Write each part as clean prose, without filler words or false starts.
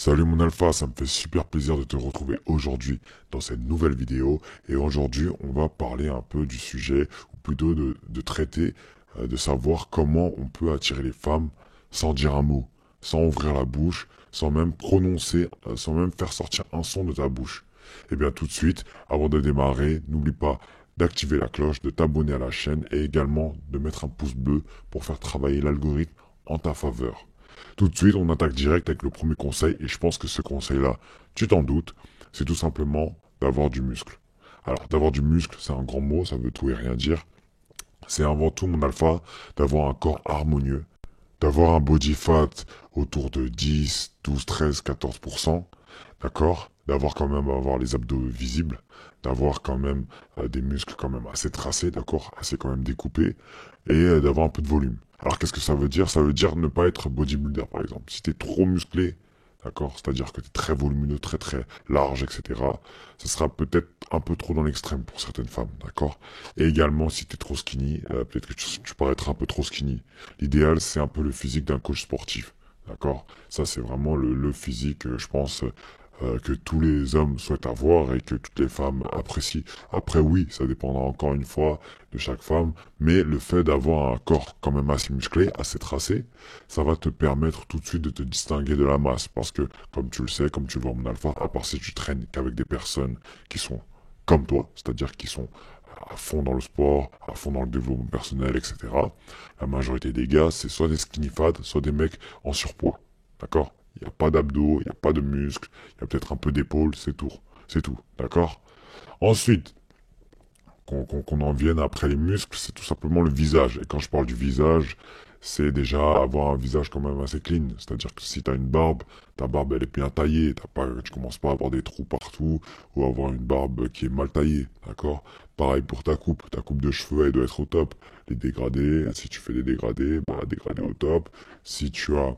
Salut mon alpha, ça me fait super plaisir de te retrouver aujourd'hui dans cette nouvelle vidéo. Et aujourd'hui, on va parler un peu du sujet, ou plutôt de traiter, de savoir comment on peut attirer les femmes sans dire un mot, sans ouvrir la bouche, sans même prononcer, sans même faire sortir un son de ta bouche. Et bien tout de suite, avant de démarrer, n'oublie pas d'activer la cloche, de t'abonner à la chaîne et également de mettre un pouce bleu pour faire travailler l'algorithme en ta faveur. Tout de suite, on attaque direct avec le premier conseil, et je pense que ce conseil-là, tu t'en doutes, c'est tout simplement d'avoir du muscle. Alors, d'avoir du muscle, c'est un grand mot, ça veut tout et rien dire. C'est avant tout, mon alpha, d'avoir un corps harmonieux, d'avoir un body fat autour de 10, 12, 13, 14%, d'accord? D'avoir quand même avoir les abdos visibles, d'avoir quand même des muscles quand même assez tracés, d'accord? Assez quand même découpés, et d'avoir un peu de volume. Alors qu'est-ce que ça veut dire? Ça veut dire ne pas être bodybuilder par exemple. Si t'es trop musclé, d'accord? C'est-à-dire que t'es très volumineux, très très large, etc. Ce sera peut-être un peu trop dans l'extrême pour certaines femmes, d'accord? Et également si t'es trop skinny, peut-être que tu paraîtras un peu trop skinny. L'idéal c'est un peu le physique d'un coach sportif. D'accord? Ça, c'est vraiment le physique, je pense, que tous les hommes souhaitent avoir et que toutes les femmes apprécient. Après, oui, ça dépendra encore une fois de chaque femme, mais le fait d'avoir un corps quand même assez musclé, assez tracé, ça va te permettre tout de suite de te distinguer de la masse. Parce que, comme tu le sais, comme tu le vois mon alpha, à part si tu traînes qu'avec des personnes qui sont comme toi, c'est-à-dire qui sont à fond dans le sport, à fond dans le développement personnel, etc. La majorité des gars, c'est soit des skinny fat, soit des mecs en surpoids. D'accord? Il n'y a pas d'abdos, il n'y a pas de muscles, il y a peut-être un peu d'épaules, c'est tout. C'est tout. D'accord? Ensuite, qu'on en vienne après les muscles, c'est tout simplement le visage. Et quand je parle du visage, c'est déjà avoir un visage quand même assez clean. C'est-à-dire que si t'as une barbe, ta barbe elle est bien taillée. Tu commences pas à avoir des trous partout ou avoir une barbe qui est mal taillée. D'accord? Pareil pour ta coupe. Ta coupe de cheveux, elle doit être au top. Les dégradés, si tu fais des dégradés, bah dégradés au top. Si tu as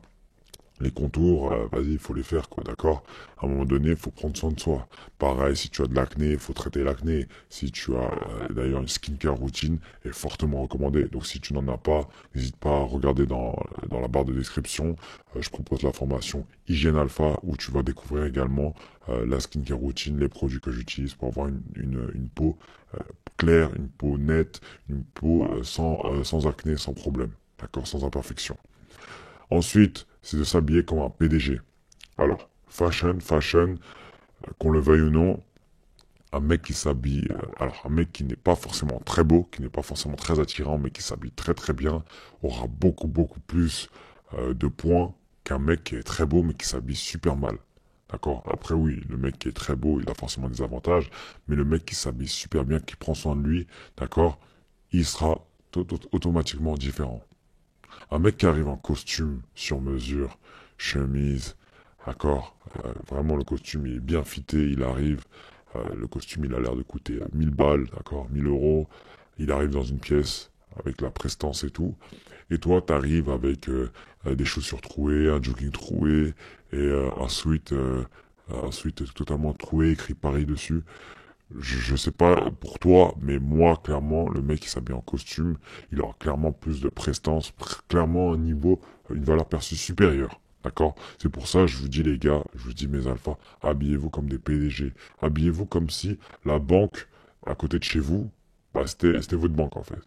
les contours, vas-y, il faut les faire, quoi, d'accord? À un moment donné, il faut prendre soin de soi. Pareil, si tu as de l'acné, il faut traiter l'acné. Si tu as, d'ailleurs, une skincare routine est fortement recommandée. Donc, si tu n'en as pas, n'hésite pas à regarder dans la barre de description. Je propose la formation Hygiène Alpha où tu vas découvrir également la skincare routine, les produits que j'utilise pour avoir une peau claire, une peau nette, une peau sans acné, sans problème, d'accord? Sans imperfection. Ensuite, c'est de s'habiller comme un PDG. Alors, fashion, qu'on le veuille ou non, un mec qui s'habille, alors un mec qui n'est pas forcément très beau, qui n'est pas forcément très attirant, mais qui s'habille très très bien, aura beaucoup plus de points qu'un mec qui est très beau, mais qui s'habille super mal. D'accord? Après oui, le mec qui est très beau, il a forcément des avantages, mais le mec qui s'habille super bien, qui prend soin de lui, d'accord, il sera automatiquement différent. Un mec qui arrive en costume sur mesure, chemise, d'accord, vraiment le costume il est bien fité, il arrive, le costume il a l'air de coûter 1000 balles, d'accord, 1000 euros, il arrive dans une pièce avec la prestance et tout, et toi t'arrives avec des chaussures trouées, un jogging troué et un sweat totalement troué, écrit Paris dessus. Je sais pas pour toi, mais moi, clairement, le mec qui s'habille en costume, il aura clairement plus de prestance, clairement un niveau, une valeur perçue supérieure. D'accord? C'est pour ça, je vous dis les gars, je vous dis mes alphas, habillez-vous comme des PDG. Habillez-vous comme si la banque à côté de chez vous, bah, c'était votre banque en fait.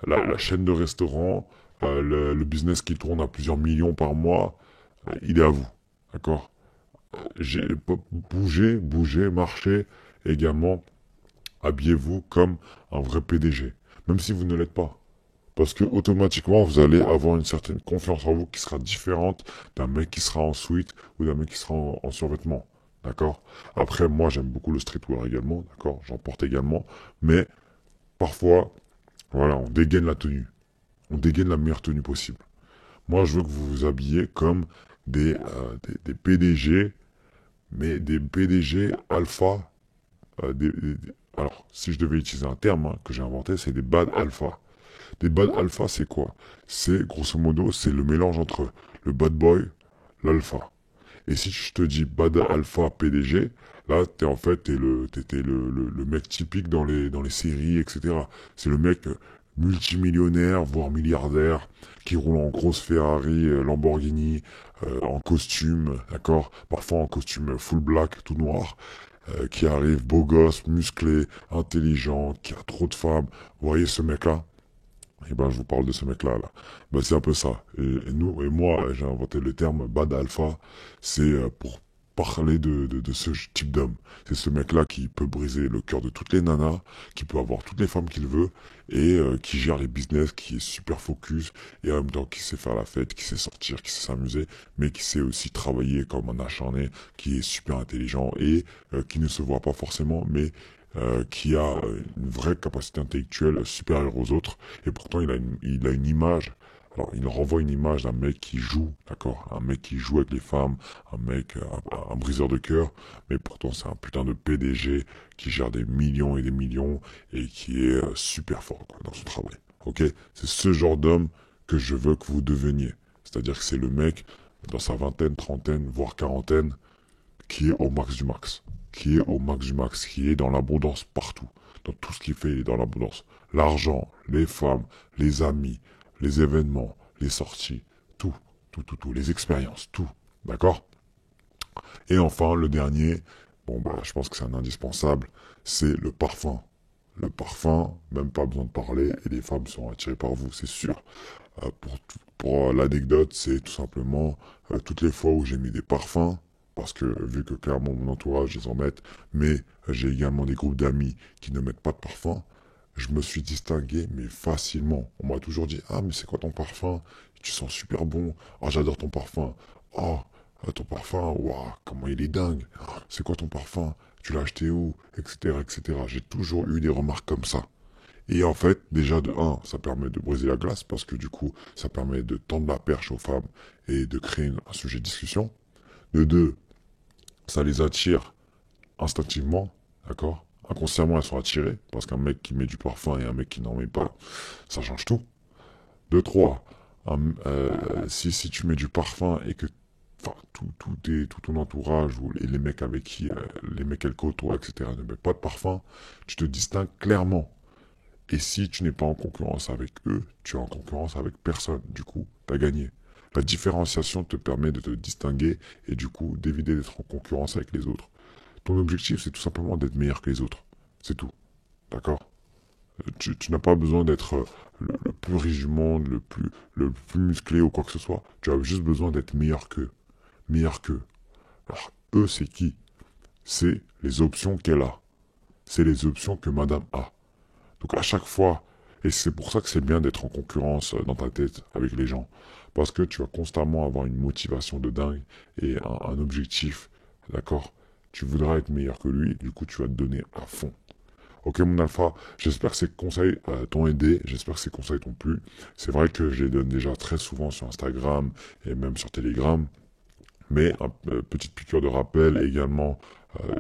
La chaîne de restaurants, le business qui tourne à plusieurs millions par mois, il est à vous. D'accord? J'ai, bougez, marchez également. Habillez-vous comme un vrai PDG, même si vous ne l'êtes pas. Parce que automatiquement, vous allez avoir une certaine confiance en vous qui sera différente d'un mec qui sera en sweat ou d'un mec qui sera en survêtement. D'accord? Après, moi, j'aime beaucoup le streetwear également. D'accord? J'en porte également. Mais parfois, voilà, on dégaine la tenue. On dégaine la meilleure tenue possible. Moi, je veux que vous vous habillez comme des PDG, mais des PDG alpha. Alors, si je devais utiliser un terme que j'ai inventé, c'est des bad alpha. Des bad alpha, c'est quoi? C'est, grosso modo, c'est le mélange entre le bad boy, l'alpha. Et si je te dis bad alpha PDG, là, t'es en fait, t'es le mec typique dans les séries, etc. C'est le mec multimillionnaires, voire milliardaires, qui roulent en grosse Ferrari, Lamborghini, en costume, d'accord, parfois en costume full black, tout noir, qui arrive beau gosse, musclé, intelligent, qui a trop de femmes. Vous voyez ce mec-là? Eh ben, je vous parle de ce mec-là, là. Ben, c'est un peu ça. Et moi, j'ai inventé le terme bad alpha. C'est pour parler de ce type d'homme. C'est ce mec-là qui peut briser le cœur de toutes les nanas, qui peut avoir toutes les femmes qu'il veut, et qui gère les business, qui est super focus, et en même temps qui sait faire la fête, qui sait sortir, qui sait s'amuser, mais qui sait aussi travailler comme un acharné, qui est super intelligent, et qui ne se voit pas forcément, mais qui a une vraie capacité intellectuelle supérieure aux autres, et pourtant il a une image. Alors, il renvoie une image d'un mec qui joue, d'accord? Un mec qui joue avec les femmes, un mec, un briseur de cœur, mais pourtant c'est un putain de PDG qui gère des millions et des millions et qui est super fort, quoi, dans son travail. Ok? C'est ce genre d'homme que je veux que vous deveniez. C'est-à-dire que c'est le mec, dans sa vingtaine, trentaine, voire quarantaine, qui est au max du max, qui est au max du max, qui est dans l'abondance partout. Dans tout ce qu'il fait, il est dans l'abondance. L'argent, les femmes, les amis, les événements, les sorties, tout, tout, les expériences, tout. D'accord? Et enfin, le dernier, bon bah je pense que c'est un indispensable, c'est le parfum. Le parfum, même pas besoin de parler, et les femmes sont attirées par vous, c'est sûr. Pour l'anecdote, c'est tout simplement toutes les fois où j'ai mis des parfums, parce que vu que clairement mon entourage ils en mettent, mais j'ai également des groupes d'amis qui ne mettent pas de parfum, je me suis distingué, mais facilement. On m'a toujours dit, ah mais c'est quoi ton parfum? Tu sens super bon. Oh j'adore ton parfum. Oh ton parfum, waouh, comment il est dingue. C'est quoi ton parfum? Tu l'as acheté où? Etc. etc. J'ai toujours eu des remarques comme ça. Et en fait, déjà de un, ça permet de briser la glace parce que du coup, ça permet de tendre la perche aux femmes et de créer un sujet de discussion. De deux, ça les attire instinctivement, d'accord? Inconsciemment, elles sont attirées parce qu'un mec qui met du parfum et un mec qui n'en met pas, ça change tout. De trois, si tu mets du parfum et que enfin, tout ton entourage ou les mecs avec qui, les mecs qu'elle côtoie, etc., ne mettent pas de parfum, tu te distingues clairement. Et si tu n'es pas en concurrence avec eux, tu es en concurrence avec personne. Du coup, tu as gagné. La différenciation te permet de te distinguer et du coup d'éviter d'être en concurrence avec les autres. Ton objectif, c'est tout simplement d'être meilleur que les autres. C'est tout. D'accord? Tu n'as pas besoin d'être le plus riche du monde, le plus musclé ou quoi que ce soit. Tu as juste besoin d'être meilleur qu'eux. Meilleur qu'eux. Alors, eux, c'est qui? C'est les options qu'elle a. C'est les options que madame a. Donc à chaque fois, et c'est pour ça que c'est bien d'être en concurrence dans ta tête avec les gens, parce que tu vas constamment avoir une motivation de dingue et un objectif, d'accord? Tu voudras être meilleur que lui, du coup tu vas te donner à fond. Ok mon alpha, j'espère que ces conseils t'ont aidé, j'espère que ces conseils t'ont plu. C'est vrai que je les donne déjà très souvent sur Instagram et même sur Telegram, mais petite piqûre de rappel également,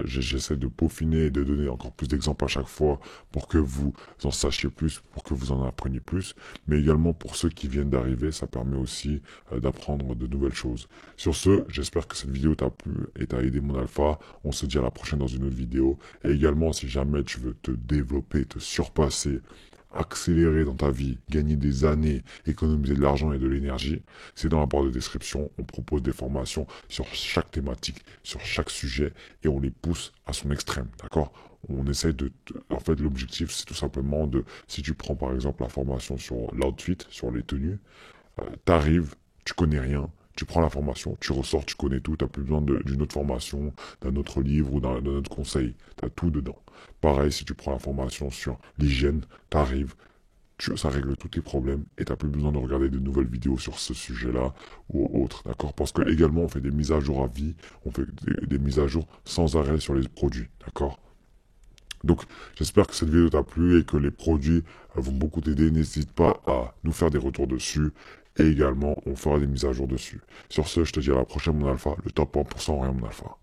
j'essaie de peaufiner et de donner encore plus d'exemples à chaque fois pour que vous en sachiez plus, pour que vous en appreniez plus, mais également pour ceux qui viennent d'arriver, ça permet aussi d'apprendre de nouvelles choses. Sur ce, j'espère que cette vidéo t'a plu et t'a aidé mon alpha. On se dit à la prochaine dans une autre vidéo. Et également, si jamais tu veux te développer, te surpasser, accélérer dans ta vie, gagner des années, économiser de l'argent et de l'énergie, c'est dans la barre de description. On propose des formations sur chaque thématique, sur chaque sujet, et on les pousse à son extrême, d'accord? On essaie de... En fait, l'objectif, c'est tout simplement de... Si tu prends par exemple la formation sur l'outfit, sur les tenues, t'arrives, tu connais rien, tu prends la formation, tu ressors, tu connais tout, t'as plus besoin d'une autre formation, d'un autre livre ou d'un autre conseil, t'as tout dedans. Pareil, si tu prends la formation sur l'hygiène, t'arrives, ça règle tous tes problèmes et t'as plus besoin de regarder de nouvelles vidéos sur ce sujet-là ou autre, d'accord? Parce que également on fait des mises à jour à vie, on fait des mises à jour sans arrêt sur les produits, d'accord? Donc j'espère que cette vidéo t'a plu et que les produits vont beaucoup t'aider. N'hésite pas à nous faire des retours dessus et également on fera des mises à jour dessus. Sur ce, je te dis à la prochaine mon alpha, le top 1% rien mon alpha.